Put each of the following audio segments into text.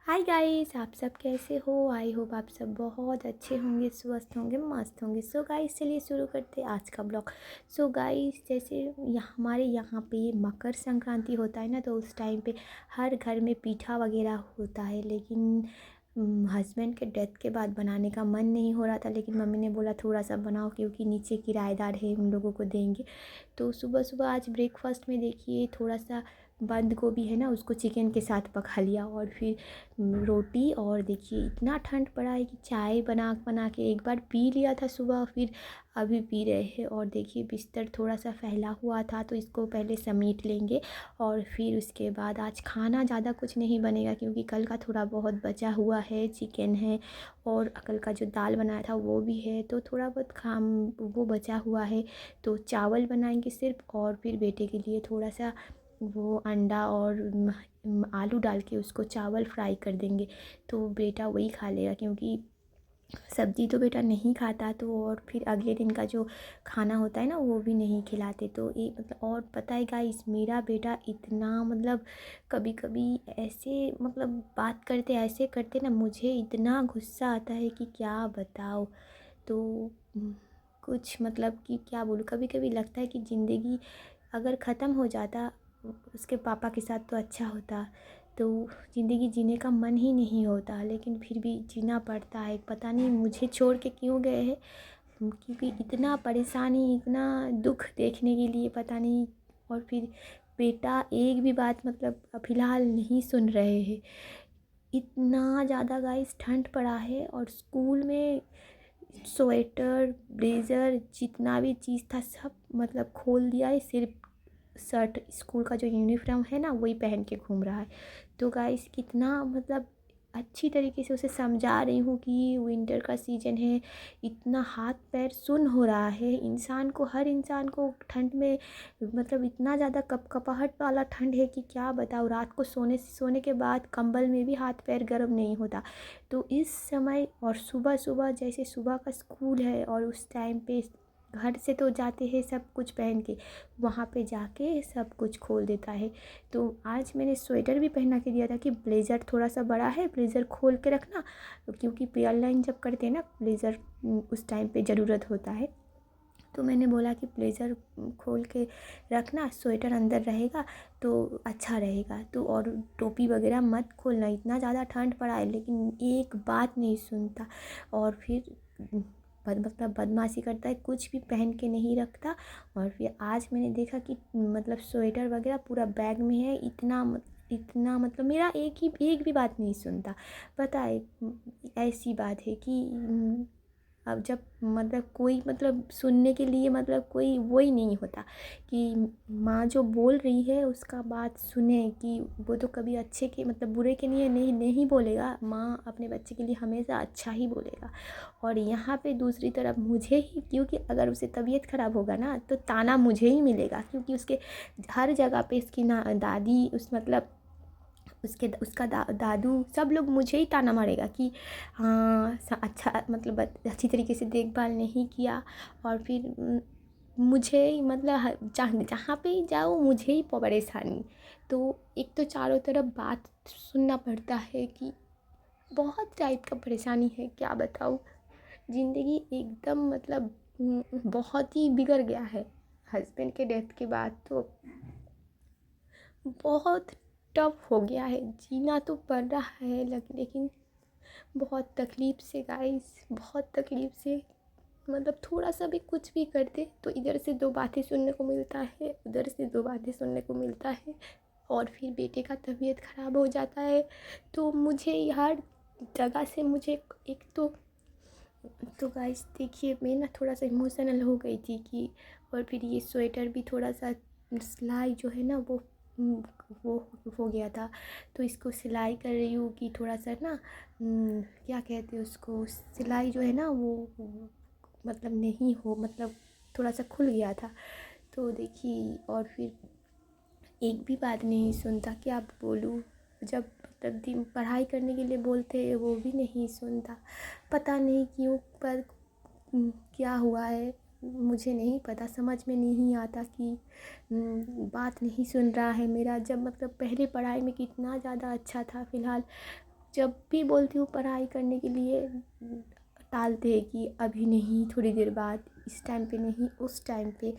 Hi guys, आप सब कैसे हो। आई होप आप सब बहुत अच्छे होंगे, स्वस्थ होंगे, मस्त होंगे। सो गाइस, चलिए शुरू करते हैं आज का ब्लॉग। सो गाइस, जैसे हमारे यहाँ पे मकर संक्रांति होता है ना, तो उस टाइम पे हर घर में पीठा वगैरह होता है। लेकिन हस्बैंड के डेथ के बाद बनाने का मन नहीं हो रहा था, लेकिन मम्मी ने बोला थोड़ा सा बनाओ क्योंकि नीचे किराएदार है, उन लोगों को देंगे। तो सुबह सुबह आज ब्रेकफास्ट में देखिए थोड़ा सा बंद गोभी है ना, उसको चिकन के साथ पका लिया और फिर रोटी। और देखिए इतना ठंड पड़ा है कि चाय बना बना के एक बार पी लिया था सुबह, फिर अभी पी रहे हैं। और देखिए बिस्तर थोड़ा सा फैला हुआ था, तो इसको पहले समेट लेंगे और फिर उसके बाद आज खाना ज़्यादा कुछ नहीं बनेगा क्योंकि कल का थोड़ा बहुत बचा हुआ है, चिकन है और कल का जो दाल बनाया था वो भी है, तो थोड़ा बहुत खाम वो बचा हुआ है। तो चावल बनाएंगे सिर्फ, और फिर बेटे के लिए थोड़ा सा वो अंडा और आलू डाल के उसको चावल फ्राई कर देंगे, तो बेटा वही खा लेगा क्योंकि सब्ज़ी तो बेटा नहीं खाता। तो और फिर अगले दिन का जो खाना होता है ना वो भी नहीं खिलाते। तो ये मतलब, और पता है गाइस, मेरा बेटा इतना मतलब कभी कभी ऐसे मतलब बात करते ऐसे करते ना, मुझे इतना गुस्सा आता है कि क्या बताओ। तो कुछ मतलब कि क्या बोलूँ, कभी कभी लगता है कि ज़िंदगी अगर ख़त्म हो जाता उसके पापा के साथ तो अच्छा होता। तो ज़िंदगी जीने का मन ही नहीं होता, लेकिन फिर भी जीना पड़ता है। पता नहीं मुझे छोड़ के क्यों गए हैं, क्योंकि इतना परेशानी, इतना दुख देखने के लिए पता नहीं। और फिर बेटा एक भी बात मतलब फ़िलहाल नहीं सुन रहे हैं। इतना ज़्यादा गाइस ठंड पड़ा है और स्कूल में स्वेटर ब्लेज़र जितना भी चीज़ था सब मतलब खोल दिया है। सिर्फ शर्ट, स्कूल का जो यूनिफॉर्म है ना वही पहन के घूम रहा है। तो गाइस कितना मतलब अच्छी तरीके से उसे समझा रही हूँ कि विंटर का सीज़न है, इतना हाथ पैर सुन्न हो रहा है इंसान को, हर इंसान को ठंड में मतलब इतना ज़्यादा कपकपाहट वाला ठंड है कि क्या बताऊँ। रात को सोने के बाद कंबल में भी हाथ पैर गर्म नहीं होता। तो इस समय और सुबह सुबह जैसे सुबह का स्कूल है और उस टाइम पे घर से तो जाते हैं सब कुछ पहन के, वहाँ पे जाके सब कुछ खोल देता है। तो आज मैंने स्वेटर भी पहना के दिया था कि ब्लेज़र थोड़ा सा बड़ा है, ब्लेज़र खोल के रखना, क्योंकि पेयर लाइन जब करते हैं ना ब्लेज़र उस टाइम पे ज़रूरत होता है। तो मैंने बोला कि ब्लेज़र खोल के रखना, स्वेटर अंदर रहेगा तो अच्छा रहेगा। तो और टोपी वगैरह मत खोलना, इतना ज़्यादा ठंड पड़ा है, लेकिन एक बात नहीं सुनता। और फिर मतलब बदमाशी करता है, कुछ भी पहन के नहीं रखता। और फिर आज मैंने देखा कि मतलब स्वेटर वगैरह पूरा बैग में है, इतना मतलब मेरा एक भी बात नहीं सुनता। पता है ऐसी बात है कि अब जब मतलब कोई मतलब सुनने के लिए मतलब कोई वो ही नहीं होता कि माँ जो बोल रही है उसका बात सुने, कि वो तो कभी अच्छे के मतलब बुरे के लिए नहीं नहीं बोलेगा। माँ अपने बच्चे के लिए हमेशा अच्छा ही बोलेगा। और यहाँ पे दूसरी तरफ मुझे ही, क्योंकि अगर उसे तबीयत ख़राब होगा ना तो ताना मुझे ही मिलेगा, क्योंकि उसके हर जगह पे इसकी ना दादी उस मतलब उसका दादू सब लोग मुझे ही ताना मारेगा कि हाँ अच्छा मतलब अच्छी तरीके से देखभाल नहीं किया। और फिर मुझे ही मतलब जहाँ पे ही जाओ मुझे ही परेशानी। तो एक तो चारों तरफ बात सुनना पड़ता है कि बहुत टाइप का परेशानी है, क्या बताऊँ। ज़िंदगी एकदम मतलब बहुत ही बिगड़ गया है। हस्बैंड के डेथ के बाद तो बहुत टफ हो गया है, जीना तो पड़ रहा है लेकिन बहुत तकलीफ़ से गाइस, बहुत तकलीफ़ से। मतलब थोड़ा सा भी कुछ भी करते तो इधर से दो बातें सुनने को मिलता है, उधर से दो बातें सुनने को मिलता है, और फिर बेटे का तबीयत ख़राब हो जाता है। तो मुझे हर जगह से मुझे एक तो गाइस देखिए मैं ना थोड़ा सा इमोशनल हो गई थी कि, और फिर ये स्वेटर भी थोड़ा सा सिलाई जो है ना वो हो गया था। तो इसको सिलाई कर रही हूँ कि थोड़ा सा ना क्या कहते हैं उसको, सिलाई जो है ना वो मतलब नहीं हो मतलब थोड़ा सा खुल गया था। तो देखिए और फिर एक भी बात नहीं सुनता, क्या बोलूँ। जब मतलब दिन पढ़ाई करने के लिए बोलते हैं वो भी नहीं सुनता, पता नहीं क्यों। पर क्या हुआ है मुझे नहीं पता, समझ में नहीं आता कि बात नहीं सुन रहा है मेरा। जब मतलब पहले पढ़ाई में कितना ज़्यादा अच्छा था, फ़िलहाल जब भी बोलती हूँ पढ़ाई करने के लिए टालते हैं कि अभी नहीं, थोड़ी देर बाद, इस टाइम पे नहीं, उस टाइम पे।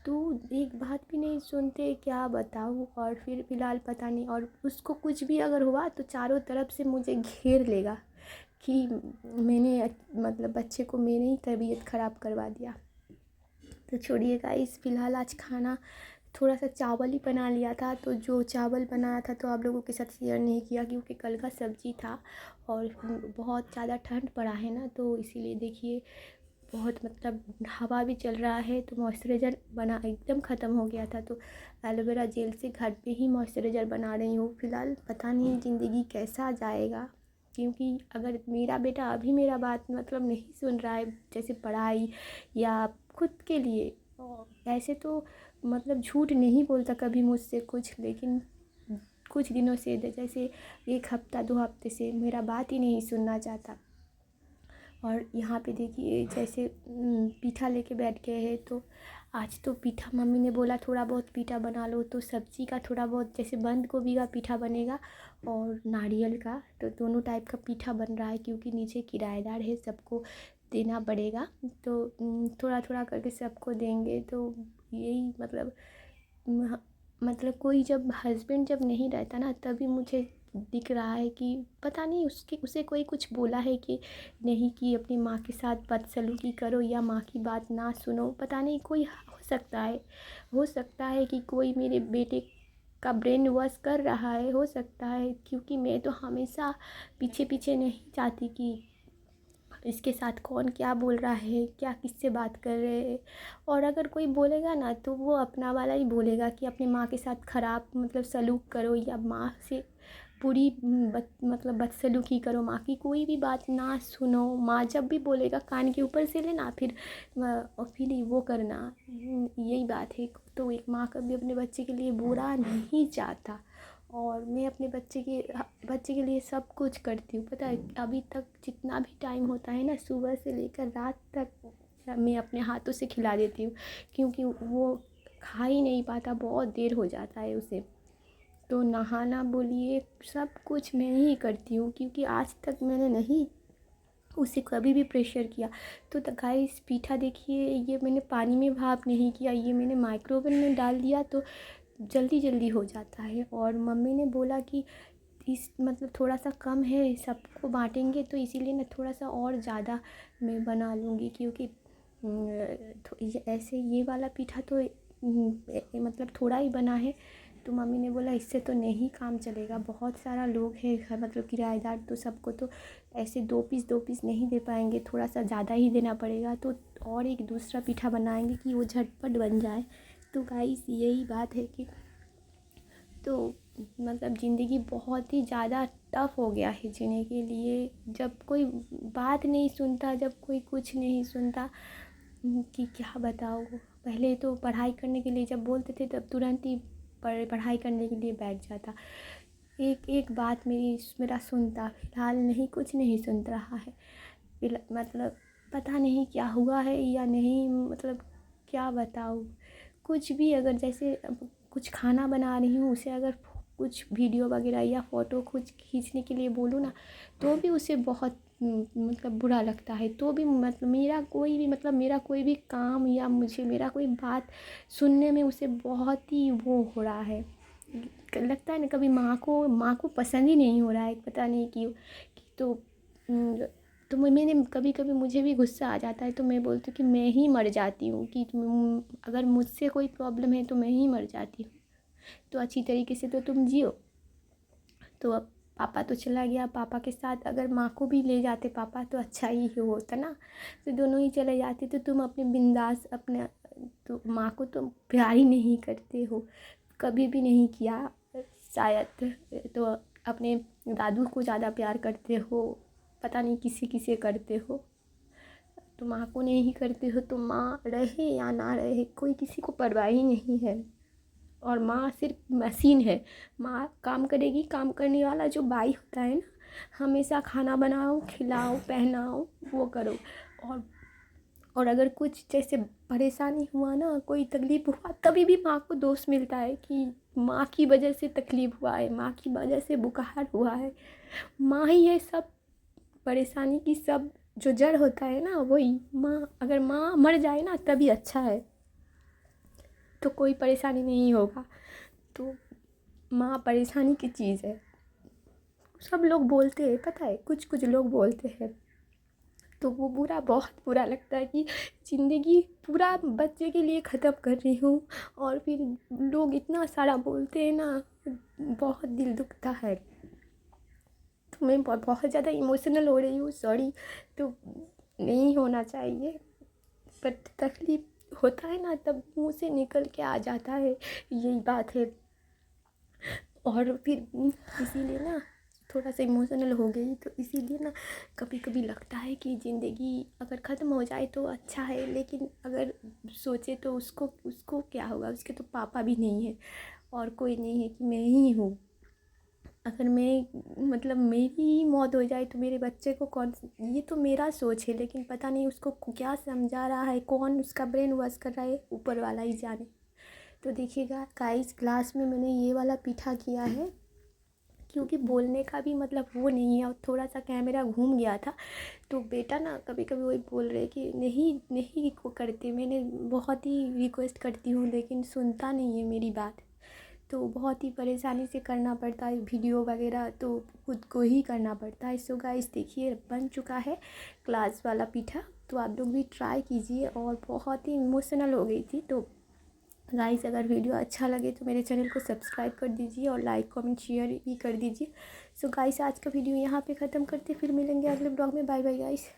तो एक बात भी नहीं सुनते, क्या बताऊँ। और फिर फ़िलहाल पता नहीं, और उसको कुछ भी अगर हुआ तो चारों तरफ से मुझे घेर लेगा कि मैंने मतलब बच्चे को मैंने ही तबीयत ख़राब करवा दिया। तो छोड़िए गाइस, फ़िलहाल आज खाना थोड़ा सा चावल ही बना लिया था। तो जो चावल बनाया था तो आप लोगों के साथ शेयर नहीं किया क्योंकि कल का सब्ज़ी था और बहुत ज़्यादा ठंड पड़ा है ना, तो इसीलिए देखिए बहुत मतलब हवा भी चल रहा है तो मॉइस्चराइज़र बना एकदम ख़त्म हो गया था। तो एलोवेरा जेल से घर पे ही मॉइस्चराइज़र बना रही हूँ फ़िलहाल। पता नहीं ज़िंदगी कैसा जाएगा, क्योंकि अगर मेरा बेटा अभी मेरा बात मतलब नहीं सुन रहा है, जैसे पढ़ाई या खुद के लिए, ऐसे तो मतलब झूठ नहीं बोलता कभी मुझसे कुछ, लेकिन कुछ दिनों से जैसे 1 हफ्ता 2 हफ्ते से मेरा बात ही नहीं सुनना चाहता। और यहाँ पे देखिए जैसे पीठा लेके बैठ गए हैं। तो आज तो पीठा मम्मी ने बोला थोड़ा बहुत पीठा बना लो, तो सब्ज़ी का थोड़ा बहुत जैसे बंद गोभी का पीठा बनेगा और नारियल का, तो दोनों टाइप का पीठा बन रहा है क्योंकि नीचे किराएदार है, सबको देना पड़ेगा। तो थोड़ा थोड़ा करके सबको देंगे। तो यही मतलब कोई जब हस्बैंड जब नहीं रहता ना, तभी मुझे दिख रहा है कि पता नहीं उसे कोई कुछ बोला है कि नहीं, कि अपनी माँ के साथ बदसलूकी करो या माँ की बात ना सुनो। पता नहीं, कोई हो सकता है कि कोई मेरे बेटे का ब्रेन वॉश कर रहा है, हो सकता है, क्योंकि मैं तो हमेशा पीछे पीछे नहीं चाहती कि इसके साथ कौन क्या बोल रहा है, क्या किससे बात कर रहे हैं। और अगर कोई बोलेगा ना तो वो अपना वाला ही बोलेगा कि अपनी माँ के साथ ख़राब मतलब सलूक करो या माँ से पूरी मतलब बदसलूकी करो, माँ की कोई भी बात ना सुनो। माँ जब भी बोलेगा कान के ऊपर से लेना, फिर और फिर वो करना, यही बात है। तो एक माँ कभी अपने बच्चे के लिए बुरा नहीं चाहता, और मैं अपने बच्चे के लिए सब कुछ करती हूँ। पता है अभी तक जितना भी टाइम होता है ना, सुबह से लेकर रात तक मैं अपने हाथों से खिला देती हूँ, क्योंकि वो खा ही नहीं पाता, बहुत देर हो जाता है उसे। तो नहाना बोलिए सब कुछ मैं ही करती हूँ, क्योंकि आज तक मैंने नहीं उसे कभी भी प्रेशर किया। तो गाइस पीठा देखिए, ये मैंने पानी में भाप नहीं किया, ये मैंने माइक्रोवेव में डाल दिया, तो जल्दी जल्दी हो जाता है। और मम्मी ने बोला कि इस मतलब थोड़ा सा कम है, सबको बांटेंगे, तो इसीलिए ना थोड़ा सा और ज़्यादा मैं बना लूँगी, क्योंकि ऐसे ये वाला पीठा तो मतलब थोड़ा ही बना है। तो मम्मी ने बोला इससे तो नहीं काम चलेगा, बहुत सारा लोग हैं घर मतलब किराएदार, तो सबको तो ऐसे 2 पीस नहीं दे पाएंगे, थोड़ा सा ज़्यादा ही देना पड़ेगा। तो और एक दूसरा पीठा बनाएंगे कि वो झटपट बन जाए। तो गाइस यही बात है कि तो मतलब ज़िंदगी बहुत ही ज़्यादा टफ़ हो गया है जीने के लिए। जब कोई बात नहीं सुनता, जब कोई कुछ नहीं सुनता, कि क्या बताओ। पहले तो पढ़ाई करने के लिए जब बोलते थे तब तुरंत ही पढ़ाई करने के लिए बैठ जाता, एक एक बात मेरा सुनता। फ़िलहाल नहीं, कुछ नहीं सुन रहा है। मतलब पता नहीं क्या हुआ है या नहीं, मतलब क्या बताऊँ। कुछ भी अगर जैसे कुछ खाना बना रही हूँ, उसे अगर कुछ वीडियो वगैरह या फ़ोटो कुछ खींचने के लिए बोलूँ ना, तो भी उसे बहुत मतलब बुरा लगता है। तो भी मतलब मेरा कोई भी काम या मुझे मेरा कोई बात सुनने में उसे बहुत ही वो हो रहा है, लगता है ना कभी माँ को पसंद ही नहीं हो रहा है, पता नहीं क्यों। तो मैंने कभी कभी मुझे भी गुस्सा आ जाता है, तो मैं बोलती हूँ कि मैं ही मर जाती हूँ, कि अगर मुझसे कोई प्रॉब्लम है तो मैं ही मर जाती हूँ, तो अच्छी तरीके से तो तुम जियो। तो अब पापा तो चला गया, पापा के साथ अगर माँ को भी ले जाते पापा तो अच्छा ही होता ना, तो दोनों ही चले जाते। तो तुम अपने बिंदास अपने, तो माँ को तुम प्यार ही नहीं करते हो, कभी भी नहीं किया शायद, तो अपने दादू को ज़्यादा प्यार करते हो, पता नहीं किसी किसे करते हो। तो माँ को नहीं करते हो तो माँ रहे या ना रहे कोई किसी को परवाह ही नहीं है। और माँ सिर्फ मशीन है, माँ काम करेगी, काम करने वाला जो बाई होता है ना, हमेशा खाना बनाओ, खिलाओ, पहनाओ, वो करो। और और अगर कुछ जैसे परेशानी हुआ ना, कोई तकलीफ़ हुआ, तभी भी माँ को दोष मिलता है कि माँ की वजह से तकलीफ़ हुआ है, माँ की वजह से बुखार हुआ है। माँ ही है सब परेशानी की, सब जो जड़ होता है ना वही माँ। अगर माँ मर जाए ना तभी अच्छा है, तो कोई परेशानी नहीं होगा। तो माँ परेशानी की चीज़ है। सब लोग बोलते हैं, पता है, कुछ कुछ लोग बोलते हैं, तो वो बुरा, बहुत बुरा लगता है कि ज़िंदगी पूरा बच्चे के लिए ख़त्म कर रही हूँ, और फिर लोग इतना सारा बोलते हैं ना, बहुत दिल दुखता है। तो मैं बहुत ज़्यादा इमोशनल हो रही हूँ, सॉरी। तो नहीं होना चाहिए, बट तकलीफ़ होता है ना तब मुँह से निकल के आ जाता है, यही बात है। और फिर इसीलिए ना थोड़ा सा इमोशनल हो गई, तो इसीलिए ना कभी कभी लगता है कि ज़िंदगी अगर ख़त्म हो जाए तो अच्छा है, लेकिन अगर सोचे तो उसको उसको क्या होगा, उसके तो पापा भी नहीं है और कोई नहीं है, कि मैं ही हूँ। अगर मैं मतलब मेरी ही मौत हो जाए तो मेरे बच्चे को कौन, ये तो मेरा सोच है, लेकिन पता नहीं उसको क्या समझा रहा है, कौन उसका ब्रेन वॉश कर रहा है, ऊपर वाला ही जाने। तो देखिएगा गाइस, क्लास में मैंने ये वाला पीठा किया है, क्योंकि बोलने का भी मतलब वो नहीं है, और थोड़ा सा कैमरा घूम गया था, तो बेटा ना कभी कभी वही बोल रहे कि नहीं नहीं को करते, मैंने बहुत ही रिक्वेस्ट करती हूँ लेकिन सुनता नहीं है मेरी बात। तो बहुत ही परेशानी से करना पड़ता है वीडियो वगैरह, तो खुद को ही करना पड़ता है। सो गाइस देखिए, बन चुका है क्लास वाला पीठा, तो आप लोग भी ट्राई कीजिए। और बहुत ही इमोशनल हो गई थी। तो गाइस अगर वीडियो अच्छा लगे तो मेरे चैनल को सब्सक्राइब कर दीजिए और लाइक कमेंट शेयर भी कर दीजिए। सो गाइस आज का वीडियो यहाँ पे ख़त्म करते, फिर मिलेंगे अगले ब्लॉग में। Bye bye guys.